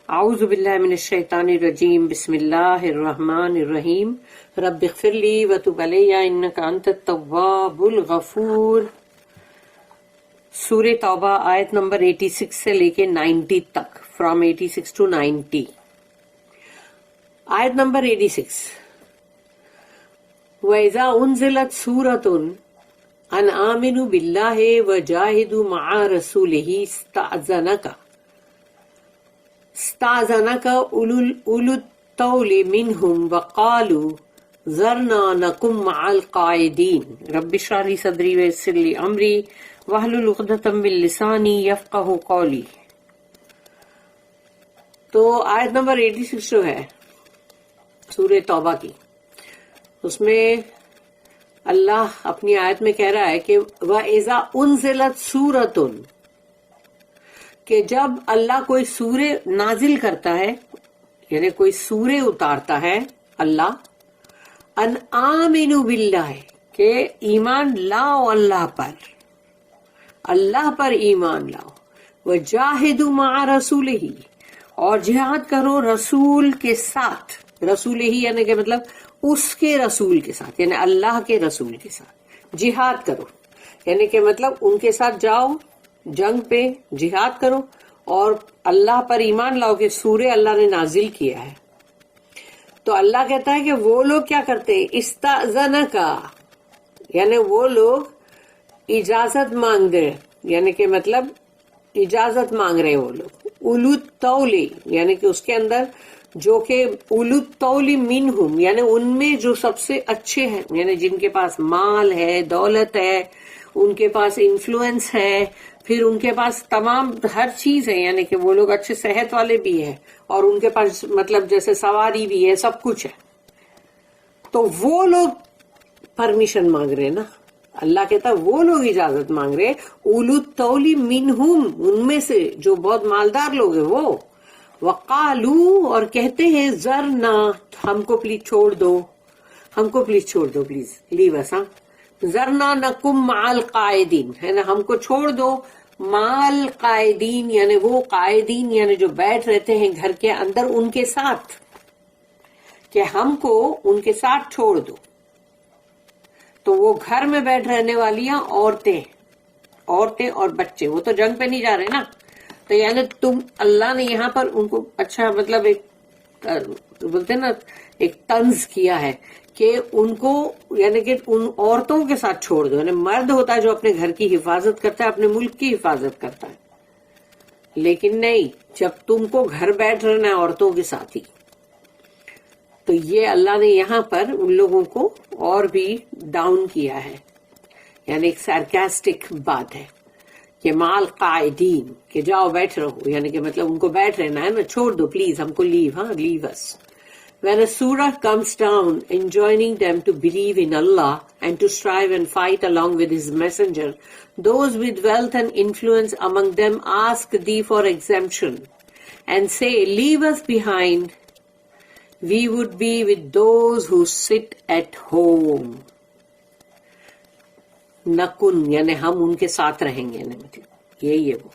اعوذ باللہ من الشیطان الرجیم بسم اللہ الرحمن الرحیم رب اغفر لی وتب علی انک انت التواب الغفور. سورہ توبہ آیت نمبر 86 سے لے کے 90 تک، فرام 86 to 90. آیت نمبر 86. وَإِذَا أُنزِلَتْ سُورَةٌ أَنْ آمِنُوا بِاللَّهِ وَجَاهِدُوا مَعَ رَسُولِهِ استأذنك أولو الطول منهم وقالوا ذرنا نكن مع القاعدين رب اشرح لي صدري ويسر لي أمري واحلل عقدة من لساني يفقهوا قولي. تو آیت نمبر 86 جو ہے سورہ توبہ کی، اس میں اللہ اپنی آیت میں کہہ رہا ہے کہ وَإِذَا أُنزِلَتْ سُورَةٌ، کہ جب اللہ کوئی سورہ نازل کرتا ہے، یعنی کوئی سورہ اتارتا ہے اللہ، ان آمنوا باللہ، کہ ایمان لاؤ اللہ پر ایمان لاؤ، وجاہدوا مع رسولہ، اور جہاد کرو رسول کے ساتھ، رسول ہی یعنی کہ مطلب اس کے رسول کے ساتھ، یعنی اللہ کے رسول کے ساتھ جہاد کرو، یعنی کہ مطلب ان کے ساتھ جاؤ جنگ پہ، جہاد کرو اور اللہ پر ایمان لاؤ کہ سورہ اللہ نے نازل کیا ہے. تو اللہ کہتا ہے کہ وہ لوگ کیا کرتے ہیں، استأذنک، یعنی وہ لوگ اجازت مانگ رہے، یعنی کہ مطلب اجازت مانگ رہے وہ لوگ، اولو الطول، یعنی کہ اس کے اندر جو کہ اولو الطول منہم، یعنی ان میں جو سب سے اچھے ہیں، یعنی جن کے پاس مال ہے، دولت ہے، ان کے پاس انفلوئنس ہے، پھر ان کے پاس تمام ہر چیز ہے، یعنی کہ وہ لوگ اچھے صحت والے بھی ہیں اور ان کے پاس مطلب جیسے سواری بھی ہے، سب کچھ ہے. تو وہ لوگ پرمیشن مانگ رہے نا، اللہ کہتا ہے وہ لوگ اجازت مانگ رہے، اولو الطول منہم، ان میں سے جو بہت مالدار لوگ ہیں وہ، وقالو، اور کہتے ہیں ذرنا، ہم کو پلیز چھوڑ دو، پلیز لیو اس، ذرنا نکم مع القاعدین، ہے نا، ہم کو چھوڑ دو مع القاعدین، یعنی وہ قائدین یعنی جو بیٹھ رہتے ہیں گھر کے اندر ان کے ساتھ، کہ ہم کو ان کے ساتھ چھوڑ دو. تو وہ گھر میں بیٹھ رہنے والی ہیں عورتیں اور بچے، وہ تو جنگ پہ نہیں جا رہے نا. تو یعنی تم، اللہ نے یہاں پر ان کو اچھا مطلب ایک بولتے نا ایک طنز کیا ہے کہ ان کو یعنی کہ ان عورتوں کے ساتھ چھوڑ دو، یعنی مرد ہوتا ہے جو اپنے گھر کی حفاظت کرتا ہے، اپنے ملک کی حفاظت کرتا ہے، لیکن نہیں، جب تم کو گھر بیٹھ رہنا ہے عورتوں کے ساتھ ہی. تو یہ اللہ نے یہاں پر ان لوگوں کو اور بھی ڈاؤن کیا ہے، یعنی ایک سارکاسٹک بات ہے کہ مال قائدین، کہ جاؤ بیٹھ رہو، یعنی کہ مطلب ان کو بیٹھ رہنا ہے نا، چھوڑ دو پلیز ہم کو، لیو us. When a surah comes down enjoining them to believe in Allah and to strive and fight along with His messenger, those with wealth and influence among them ask thee for exemption and say, leave us behind. We would be with those who sit at home. نکن یعنی ہم ان کے ساتھ رہیں گے، یعنی مطلب یہی ہے وہ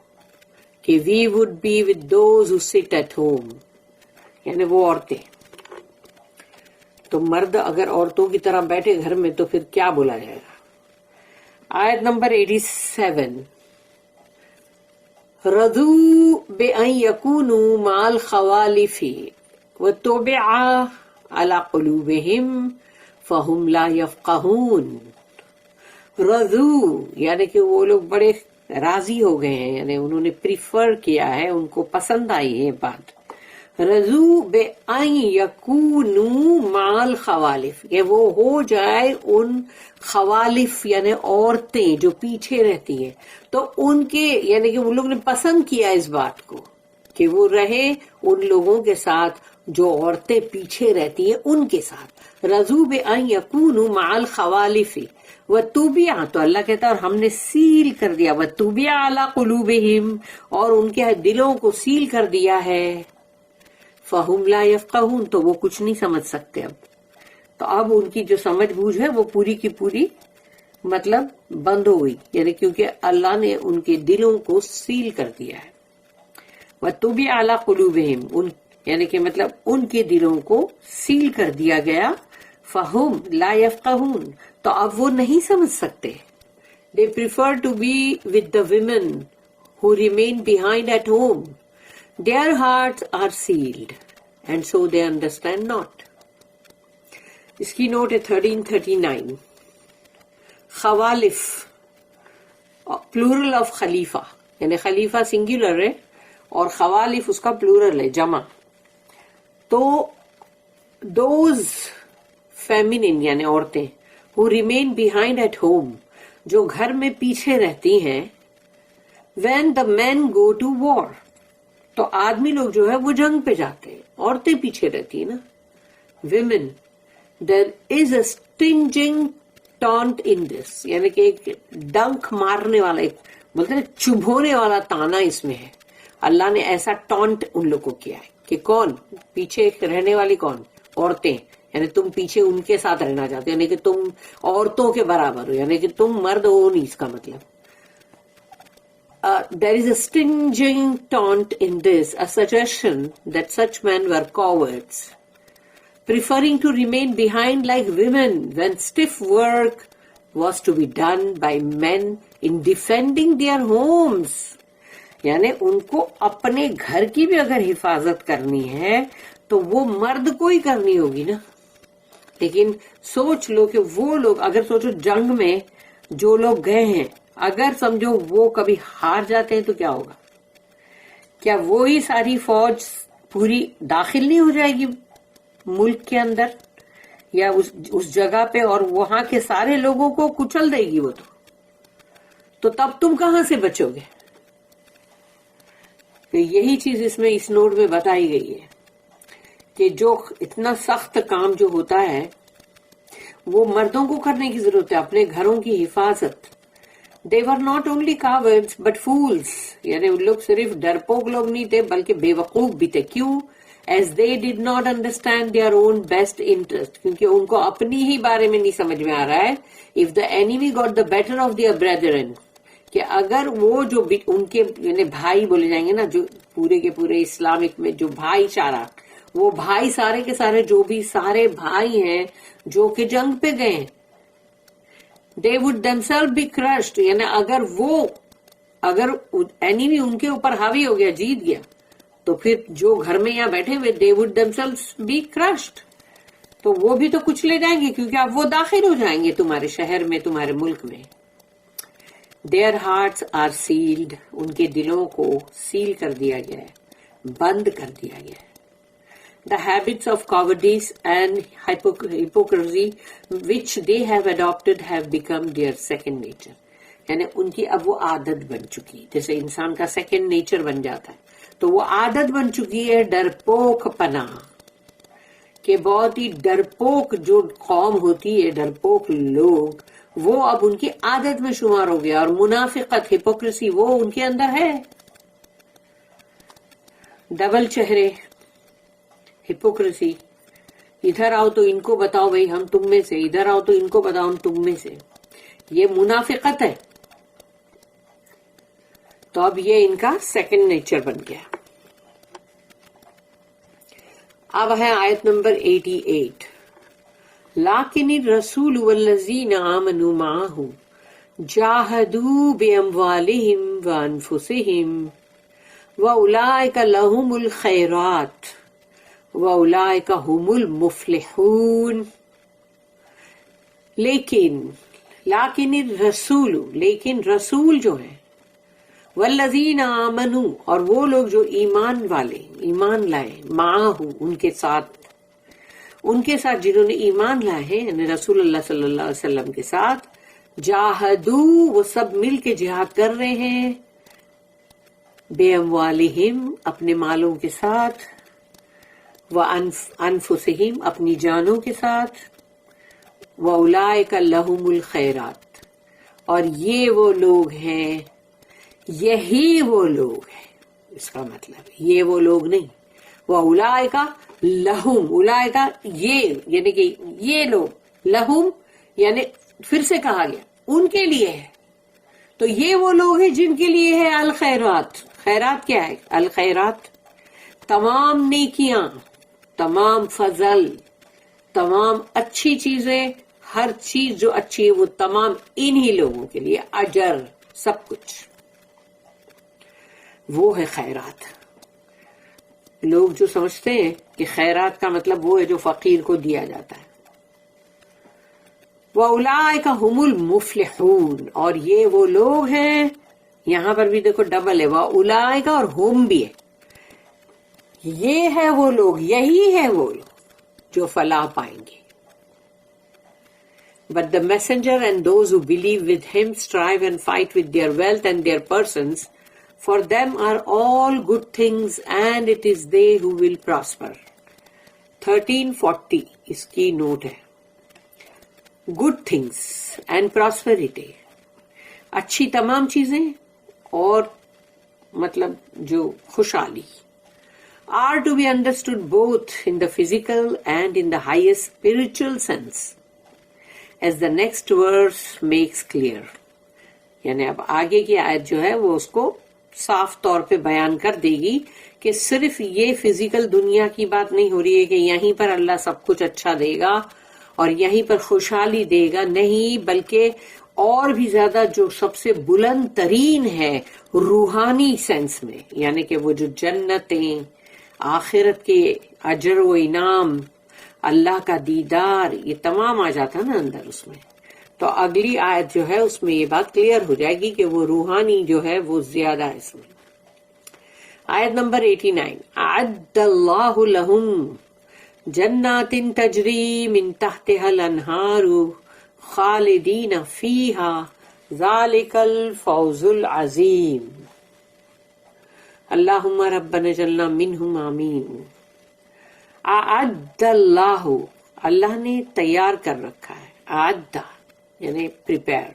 کہ we would be with those who sit at home، یعنی وہ عورتیں. تو مرد اگر عورتوں کی طرح بیٹھے گھر میں تو پھر کیا بولا جائے گا. آیت نمبر 87. رضوا بأن يكونوا مع الخوالف وطبع على قلوبهم فهم لا يفقهون. رضوا یعنی کہ وہ لوگ بڑے راضی ہو گئے ہیں، یعنی انہوں نے پریفر کیا ہے، ان کو پسند آئی ہے بات. رضو بأن یکونوا مع الخوالف، کہ وہ ہو جائے ان خوالف یعنی عورتیں جو پیچھے رہتی ہیں، تو ان کے یعنی کہ ان لوگ نے پسند کیا اس بات کو کہ وہ رہے ان لوگوں کے ساتھ جو عورتیں پیچھے رہتی ہیں ان کے ساتھ. رضو بأن یکونوا مع الخوالف وطبع، تو اللہ کہتا ہے اور ہم نے سیل کر دیا، وطبع علی قلوبہم، اور ان کے دلوں کو سیل کر دیا ہے. فہم لا یفقہون، تو وہ کچھ نہیں سمجھ سکتے اب. تو اب ان کی جو سمجھ بوجھ ہے وہ پوری کی پوری مطلب بند ہو گئی، یعنی کیونکہ اللہ نے ان کے دلوں کو سیل کر دیا ہے. وَطُبِعَ عَلَى قُلُوبِهِمْ یعنی کہ مطلب ان کے دلوں کو سیل کر دیا گیا. فَهُمْ لَا يَفْقَهُونَ تو اب وہ نہیں سمجھ سکتے. They prefer to be with the women who remain behind at home. Their hearts are sealed and so they understand not. اس کی نوٹ ہے 1339. خوالف پلورل آف خلیفہ یعنی خلیفہ سنگولر ہے اور خوالف اس کا پلورل ہے جمع. تو دوز فیمینن یعنی عورتیں who remain behind at home جو گھر میں پیچھے رہتی ہیں. when the men go to war تو آدمی لوگ جو ہے وہ جنگ پہ جاتے ہیں, عورتیں پیچھے رہتی ہیں نا. women there is a stinging taunt in this یعنی کہ ایک ڈنک مارنے والا ایک بولتے ہیں چبھونے والا تانا اس میں ہے. اللہ نے ایسا ٹانٹ ان لوگ کو کیا ہے کہ کون پیچھے رہنے والی کون عورتیں یعنی تم پیچھے ان کے ساتھ رہنا چاہتے ہو یعنی کہ تم عورتوں کے برابر ہو یعنی کہ تم مرد ہو نہیں. اس کا مطلب there is a stinging taunt in this, a suggestion that such men were cowards, preferring to remain behind like women when stiff work was to be done by men in defending their homes. یعنی ان کو اپنے گھر کی بھی اگر حفاظت کرنی ہے تو وہ مرد کو ہی کرنی ہوگی نا. لیکن سوچ لو کہ وہ لوگ اگر سوچو جنگ میں جو لوگ گئے ہیں اگر سمجھو وہ کبھی ہار جاتے ہیں تو کیا ہوگا؟ کیا وہی ساری فوج پوری داخل نہیں ہو جائے گی ملک کے اندر یا اس جگہ پہ اور وہاں کے سارے لوگوں کو کچل دے گی وہ تو تب تم کہاں سے بچو گے؟ تو یہی چیز اس میں اس نوٹ میں بتائی گئی ہے کہ جو اتنا سخت کام جو ہوتا ہے وہ مردوں کو کرنے کی ضرورت ہے, اپنے گھروں کی حفاظت. They were not only cowards but fools یعنی ان لوگ صرف ڈرپوک لوگ نہیں تھے بلکہ بے وقوف بھی تھے. کیوں؟ as they did not understand their own best interest کیونکہ ان کو اپنی ہی بارے میں نہیں سمجھ میں آ رہا ہے. if the enemy got the better of their brethren کہ اگر وہ جو ان کے یعنی بھائی بولے جائیں گے نا جو پورے کے پورے اسلامک میں جو بھائی چارہ وہ بھائی سارے کے سارے جو بھی سارے بھائی ہیں جو کہ جنگ پہ گئے ہیں they would themselves be crushed یعنی اگر enemy ان کے اوپر حاوی ہو گیا جیت گیا تو پھر جو گھر میں یہاں بیٹھے ہوئے they would themselves be crushed تو وہ بھی تو کچھ لے جائیں گے کیونکہ اب وہ داخل ہو جائیں گے تمہارے شہر میں تمہارے ملک میں. their hearts are sealed ان کے دلوں کو سیل کر دیا گیا ہے, بند کر دیا گیا ہے. the habits of cowardice and hypocrisy which they have adopted have become their second nature یعنی ان کی اب وہ عادت بن چکی جیسے انسان کا سیکنڈ نیچر بن جاتا ہے تو وہ عادت بن چکی ہے ڈرپوک پنا کہ بہت ہی ڈرپوک جو قوم ہوتی ہے ڈرپوک لوگ وہ اب ان کی عادت میں شمار ہو گیا اور منافقت ہپوکریسی وہ ان کے اندر ہے. ڈبل چہرے ہپوکریسی ادھر آؤ تو ان کو بتاؤ بھائی ہم تم میں سے ادھر آؤ تو ان کو بتاؤ ہم تم میں سے یہ منافقت ہے. تو اب یہ ان کا سیکنڈ نیچر بن گیا. اب ہے آیت نمبر 88 لیکن الرسول والذین آمنوا معہ جاہدوا باموالہم وانفسہم واولئک لہم الخیرات واولئک هم المفلحون. لیکن الرسول لیکن رسول جو ہے والذین آمنوا اور وہ لوگ جو ایمان والے ایمان لائے معہ ان کے ساتھ جنہوں نے ایمان لائے ہیں یعنی رسول اللہ صلی اللہ علیہ وسلم کے ساتھ جاہدو وہ سب مل کے جہاد کر رہے ہیں بے اموالہم اپنے مالوں کے ساتھ وانفسہم اپنی جانوں کے ساتھ واولئک لہم الخیرات اور یہ وہ لوگ ہیں یہی وہ لوگ ہیں اس کا مطلب یہ وہ لوگ نہیں واولئک لہم اولئک یہ یعنی کہ یہ لوگ لہم یعنی پھر سے کہا گیا ان کے لیے ہے تو یہ وہ لوگ ہیں جن کے لیے ہے الخیرات خیرات کیا ہے؟ الخیرات تمام نیکیاں، تمام فضل، تمام اچھی چیزیں، ہر چیز جو اچھی ہے وہ تمام انہی لوگوں کے لیے، اجر سب کچھ وہ ہے خیرات. لوگ جو سمجھتے ہیں کہ خیرات کا مطلب وہ ہے جو فقیر کو دیا جاتا ہے. وَأُولَٰئِكَ هُمُ الْمُفْلِحُونَ، اور یہ وہ لوگ ہیں، یہاں پر بھی دیکھو ڈبل ہے، وَأُولَٰئِكَ اور ہم بھی ہے. یہ ہے وہ لوگ، یہی ہے وہ لوگ جو فلاح پائیں گے. But the messenger and those who believe with him strive and fight with their wealth and their persons. For them are all good things and it is they who will prosper. 1340 اس کی note ہے. Good things and prosperity، اچھی تمام چیزیں اور مطلب جو خوشحالی، are to be understood both in the physical and in the highest spiritual sense, as the next verse makes clear. یعنی اب آگے کی آیت جو ہے وہ اس کو صاف طور پہ بیان کر دے گی کہ صرف یہ فزیکل دنیا کی بات نہیں ہو رہی ہے کہ یہیں پر اللہ سب کچھ اچھا دے گا اور یہیں پر خوشحالی دے گا، نہیں، بلکہ اور بھی زیادہ جو سب سے بلند ترین ہے روحانی سینس میں، یعنی کہ وہ جو جنتیں، آخرت کے اجر و انعام، اللہ کا دیدار، یہ تمام آ جاتا نا اندر اس میں. تو اگلی آیت جو ہے اس میں یہ بات کلیئر ہو جائے گی کہ وہ روحانی جو ہے وہ زیادہ ہے اس میں. آیت نمبر 89، اعد اللہ لہم جنات تجری من تحتها الانہار خالدین فیہا ذالک الفوز العظیم. اللہم ربنا جلنا منہم آمین. اعد اللہ، اللہ نے تیار کر رکھا ہے، اعد یعنی پریپیئر.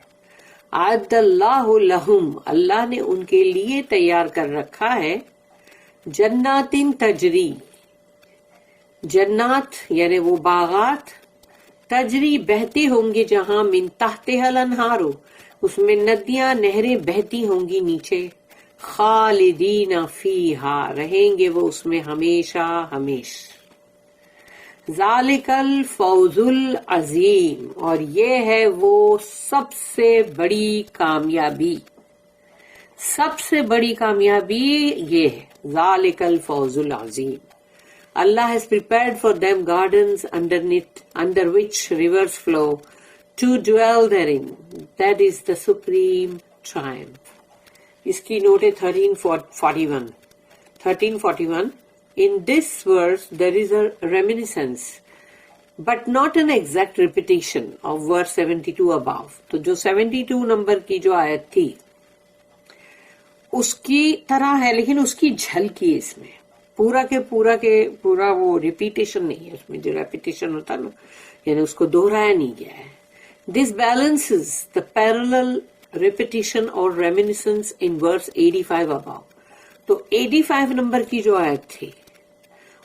اعد اللہ لہم، اللہ نے ان کے لیے تیار کر رکھا ہے، جنات تجری، جنات یعنی وہ باغات، تجری بہتی ہوں گی جہاں، من تحتها الانہار اس میں ندیاں نہریں بہتی ہوں گی نیچے، خالدین فیہا رہیں گے وہ اس میں ہمیشہ ہمیشہ. ذالک الفوز العظیم، اور یہ ہے وہ سب سے بڑی کامیابی، سب سے بڑی کامیابی یہ ہے، ذالک الفوز العظیم. Allah has prepared for them gardens under which rivers flow to dwell therein. That is the supreme triumph. اس کی نوٹ ہے 1341. 1341. In this verse there is a reminiscence but not an exact repetition of verse 72 above. تو جو 72 number کی جو آیت تھی اس کی طرح ہے، لیکن اس کی جھلکی اس میں پورا وہ ریپیٹیشن نہیں ہے اس میں، جو ریپیٹیشن ہوتا نا یعنی اس کو دہرایا نہیں گیا ہے. This balances the parallel repetition or reminiscence in verse 85 above. تو 85 نمبر کی جو آیت تھی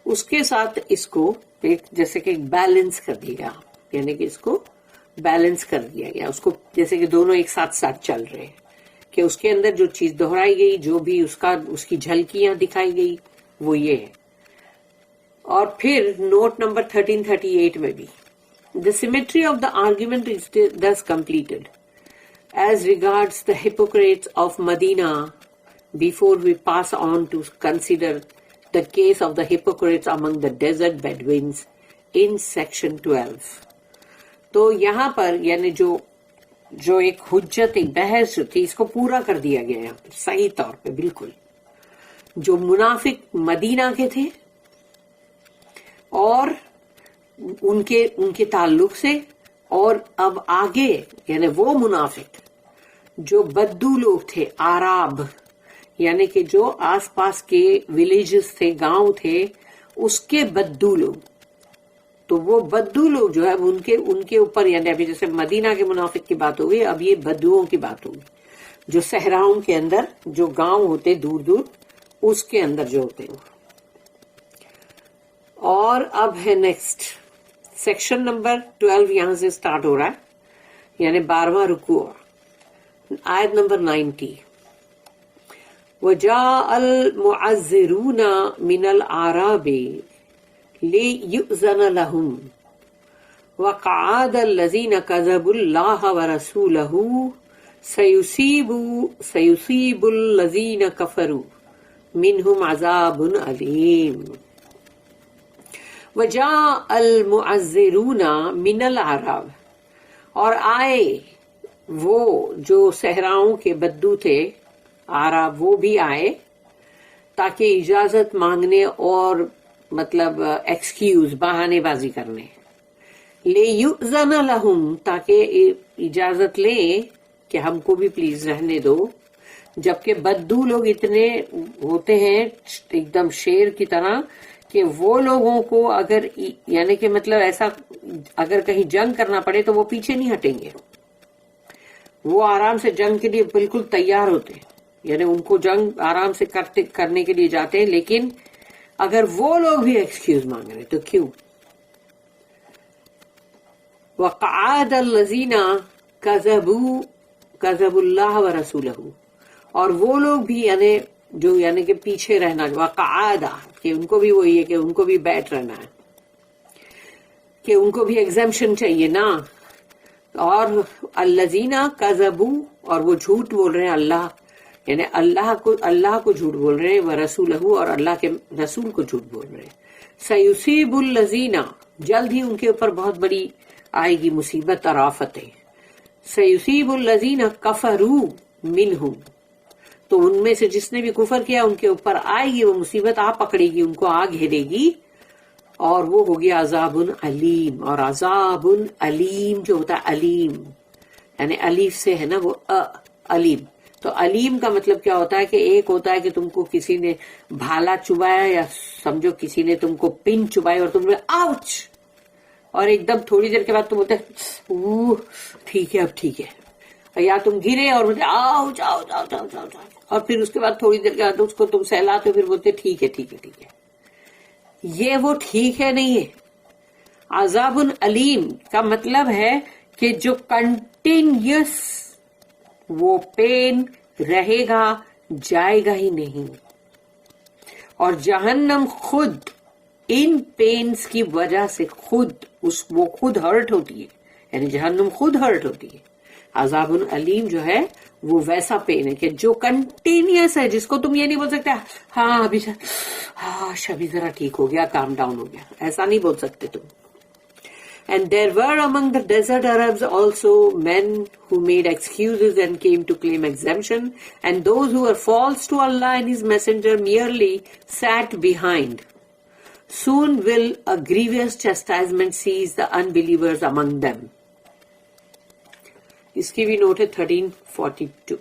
اس کے ساتھ اس کو ایک جیسے کہ بیلنس کر دیا، یعنی کہ اس کو بیلنس کر دیا گیا، اس کو جیسے کہ دونوں ایک ساتھ چل رہے ہیں، کہ اس کے اندر جو چیز دہرائی گئی، جو بھی اس کی جھلکیاں دکھائی گئی وہ یہ ہے. اور پھر نوٹ نمبر 1338 میں بھی the symmetry of the argument is thus completed as regards the hypocrites of Medina. Before we pass on to consider the case of the hypocrites among the desert Bedouins in section 12. تو یہاں پر یعنی جو ایک حجت، ایک بحث تھی، اس کو پورا کر دیا گیا یہاں پر صحیح طور پہ. بالکل جو منافق مدینہ کے تھے اور ان کے تعلق سے، اور اب آگے یعنی وہ منافق جو بدو لوگ تھے، آراب یعنی کہ جو آس پاس کے ولیجز تھے، گاؤں تھے، اس کے بدو لوگ. تو وہ بدو لوگ جو ہے ان کے اوپر، یعنی ابھی جیسے مدینہ کے منافق کی بات ہوگی، اب یہ بدوؤں کی بات ہوگی جو صحراؤں کے اندر جو گاؤں ہوتے دور دور اس کے اندر جو ہوتے ہیں. اور اب ہے نیکسٹ سیکشن نمبر 12، یہاں سے سٹارٹ ہو رہا ہے، یعنی 12واں رکوع، آیت نمبر 90. وجاء المعذرون من الأعراب ليؤذن لهم وقعد الذين كذبوا الله ورسوله سيصيب الذين كفروا منهم عذاب أليم. وجاء المعذرون من الأعراب، اور آئے وہ جو صحراؤں کے بدو تھے، عرب، وہ بھی آئے تاکہ اجازت مانگنے اور مطلب ایکسکیوز، بہانے بازی کرنے. لِيُؤْذَنَ لَهُمْ، تاکہ اجازت لیں کہ ہم کو بھی پلیز رہنے دو. جبکہ بدو لوگ اتنے ہوتے ہیں ایک دم شیر کی طرح کہ وہ لوگوں کو اگر یعنی کہ مطلب ایسا اگر کہیں جنگ کرنا پڑے تو وہ پیچھے نہیں ہٹیں گے. وہ آرام سے جنگ کے لیے بالکل تیار ہوتے ہیں، یعنی ان کو جنگ آرام سے کرنے کے لیے جاتے ہیں. لیکن اگر وہ لوگ بھی ایکسکیوز مانگ رہے تو کیوں؟ وَقَعَادَ الَّذِينَ كَذَبُوا اللَّهَ وَرَسُولَهُ، اور وہ لوگ بھی یعنی کہ پیچھے رہنا، وَقَعَادَ کہ ان کو بھی وہی ہے کہ ان کو بھی بیٹھ رہنا ہے، کہ ان کو بھی ایگزمپشن چاہیے نا. اور الذین کذبوا، اور وہ جھوٹ بول رہے ہیں اللہ، یعنی اللہ کو جھوٹ بول رہے ہیں، ورسولہ، اور اللہ کے رسول کو جھوٹ بول رہے ہیں. سیصیب الذین، جلد ہی ان کے اوپر بہت بڑی آئے گی مصیبت اور آفتیں. سیصیب الذین کفروا منہم، تو ان میں سے جس نے بھی کفر کیا ان کے اوپر آئے گی وہ مصیبت، آ پکڑے گی، ان کو آ گھیرے گی، اور وہ ہوگی عذاب علیم. اور عذاب علیم جو ہوتا ہے، علیم یعنی الف سے ہے نا وہ علیم. تو علیم کا مطلب کیا ہوتا ہے کہ ایک ہوتا ہے کہ تم کو کسی نے بھالا چبایا، یا سمجھو کسی نے تم کو پن چبائی اور تم نے آؤچ، اور ایک دم تھوڑی دیر کے بعد تم بولتے ٹھیک ہے اب ٹھیک ہے، یا تم گرے اور بولتے آؤچ آؤچ آؤچ آؤچ آؤچ، اور پھر اس کے بعد تھوڑی دیر کے بعد اس کو تم سہلاتے ہو، پھر بولتے ٹھیک ہے ٹھیک ہے ٹھیک ہے. یہ وہ ٹھیک ہے نہیں ہے. عذاب علیم کا مطلب ہے کہ جو کنٹینیوس وہ پین رہے گا، جائے گا ہی نہیں. اور جہنم خود ان پینز کی وجہ سے وہ خود ہرٹ ہوتی ہے، یعنی جہنم خود ہرٹ ہوتی ہے. عذاب علیم جو ہے وہ ویسا پین ہے کہ جو کنٹینیوس ہے، جس کو تم یہ نہیں بول سکتے ہاں ابھی ذرا ٹھیک ہو گیا، کام ڈاؤن ہو گیا، ایسا نہیں بول سکتے تم. And there were among the desert Arabs also men who made excuses and came to claim exemption, and those who were false to Allah and His Messenger merely sat behind. Soon will a grievous chastisement seize the unbelievers among them. اس کی بھی note ہے 1342.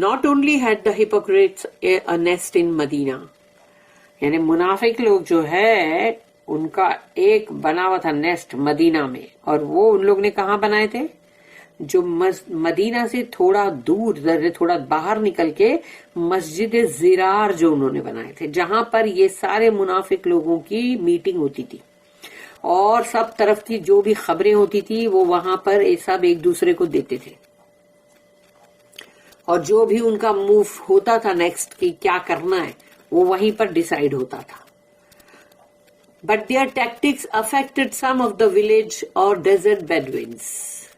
Not only had the hypocrites a nest in Medina, یعنی منافق لوگ جو ہے ان کا ایک بنا ہوا تھا نیسٹ مدینہ میں، اور وہ ان لوگ نے کہاں بنائے تھے؟ جو مدینہ سے تھوڑا دور، تھوڑا باہر نکل کے مسجد زرار جو انہوں نے بنائے تھے، جہاں پر یہ سارے منافق لوگوں کی میٹنگ ہوتی تھی، اور سب طرف کی جو بھی خبریں ہوتی تھی وہ وہاں پر سب ایک دوسرے کو دیتے تھے، اور جو بھی ان کا موو ہوتا تھا نیکسٹ کی کیا کرنا ہے وہ وہیں پر ڈیسائیڈ ہوتا تھا. But their tactics affected some of the village or desert Bedouins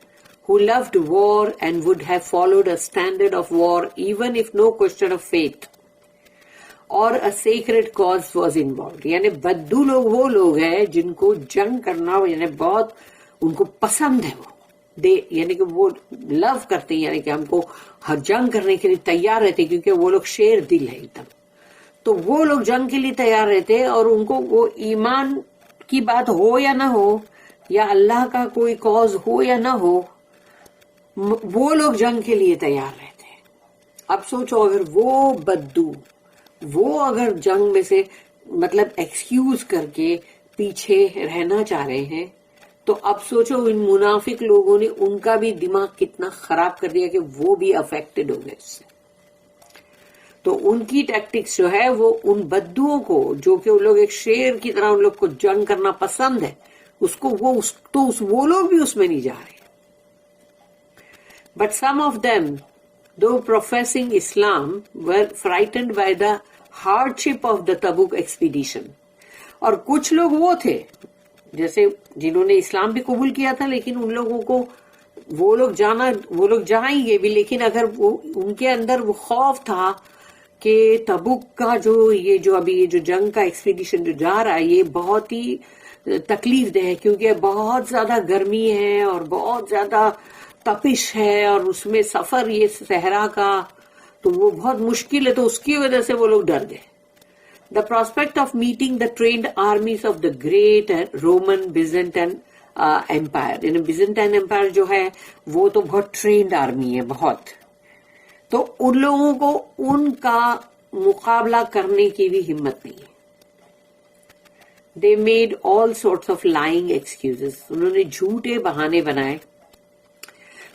who loved war and would have followed a standard of war even if no question of faith or a sacred cause was involved. یعنی بدو لوگ وہ لوگ ہیں جن کو جنگ کرنا یعنی بہت ان کو پسند ہے، وہ یعنی کہ وہ لو کرتے ہیں، یعنی کہ ہم کو ہر جنگ کرنے کے لیے تیار رہتے، کیونکہ وہ لوگ شیر دل ہے ایک دم. تو وہ لوگ جنگ کے لیے تیار رہتے، اور ان کو وہ ایمان کی بات ہو یا نہ ہو، یا اللہ کا کوئی کاز ہو یا نہ ہو، وہ لوگ جنگ کے لیے تیار رہتے. اب سوچو اگر وہ بدو وہ اگر جنگ میں سے مطلب ایکسکیوز کر کے پیچھے رہنا چاہ رہے ہیں، تو اب سوچو ان منافق لوگوں نے ان کا بھی دماغ کتنا خراب کر دیا کہ وہ بھی افیکٹڈ ہو گئے اس سے. تو ان کی ٹیکٹکس جو ہے وہ ان بدوؤں کو، جو کہ وہ لوگ ایک شیر کی طرح ان لوگ کو جنگ کرنا پسند ہے، وہ لوگ بھی اس میں نہیں جا رہے. But some of them, though professing Islam, were frightened by the hardship of the Tabuk expedition. اور کچھ لوگ وہ تھے جیسے جنہوں نے اسلام بھی قبول کیا تھا، لیکن ان لوگوں کو وہ لوگ جائیں گے بھی، لیکن اگر ان کے اندر وہ خوف تھا کہ تبوک کا جو ابھی یہ جو جنگ کا ایکسپیڈیشن جو جا رہا ہے یہ بہت ہی تکلیف دہ ہے، کیونکہ بہت زیادہ گرمی ہے اور بہت زیادہ تپش ہے اور اس میں سفر یہ صحرا کا، تو وہ بہت مشکل ہے، تو اس کی وجہ سے وہ لوگ ڈر گئے. The prospect of meeting the trained armies of the great Roman Byzantine Empire. یعنی Byzantine Empire جو ہے وہ تو بہت ٹرینڈ آرمی ہے بہت، تو ان لوگوں کو ان کا مقابلہ کرنے کی بھی ہمت نہیں ہے. They made all sorts of lying excuses. انہوں نے جھوٹے بہانے بنائے.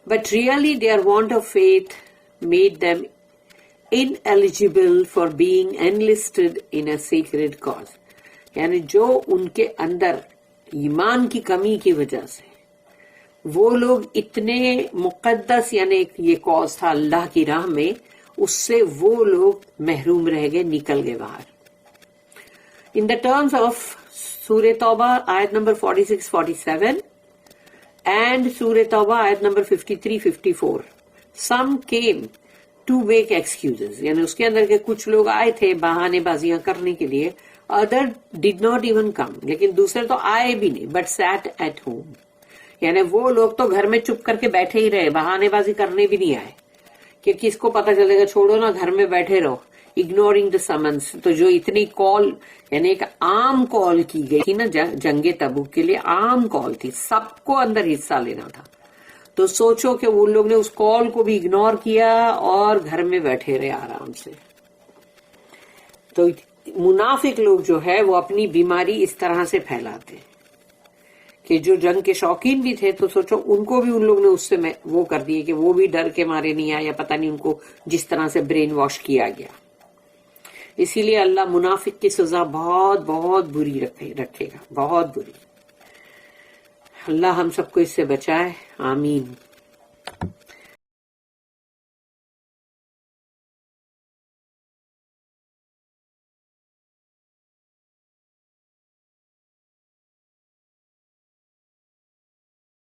But really their want of faith made them ineligible for being enlisted in a sacred cause. یعنی جو ان کے اندر ایمان کی کمی کی وجہ سے وہ لوگ اتنے مقدس، یعنی یہ کاز تھا اللہ کی راہ میں، اس سے وہ لوگ محروم رہ گئے، نکل گئے باہر. In the terms of سورہ توبہ آیت نمبر 46-47 and سورہ توبہ آیت number 53-54, some came to make excuses. یعنی اس کے اندر کے کچھ لوگ آئے تھے بہانے بازیاں کرنے کے لیے. Other did not even come. لیکن دوسرے تو آئے بھی نہیں, but sat at home. یعنی وہ لوگ تو گھر میں چپ کر کے بیٹھے ہی رہے، بہانے بازی کرنے بھی نہیں آئے کہ کس کو پتا چلے گا، چھوڑو نا گھر میں بیٹھے رہو. Ignoring the someone's. تو جو اتنی کال، یعنی ایک عام کال کی گئی تھی نا جنگ تبوک کے لیے، عام کال تھی، سب کو اندر حصہ لینا تھا. تو سوچو کہ ان لوگ نے اس کال کو بھی اگنور کیا اور گھر میں بیٹھے رہے آرام سے. تو منافق لوگ جو ہے وہ اپنی بیماری اس طرح سے پھیلاتے ہیں کہ جو جنگ کے شوقین بھی تھے، تو سوچو ان کو بھی ان لوگ نے اس سے وہ کر دیے کہ وہ بھی ڈر کے مارے نہیں آئے، یا پتہ نہیں ان کو جس طرح سے برین واش کیا گیا. اسی لیے اللہ منافق کی سزا بہت بہت بری رکھے گا، بہت بری. اللہ ہم سب کو اس سے بچائے، آمین.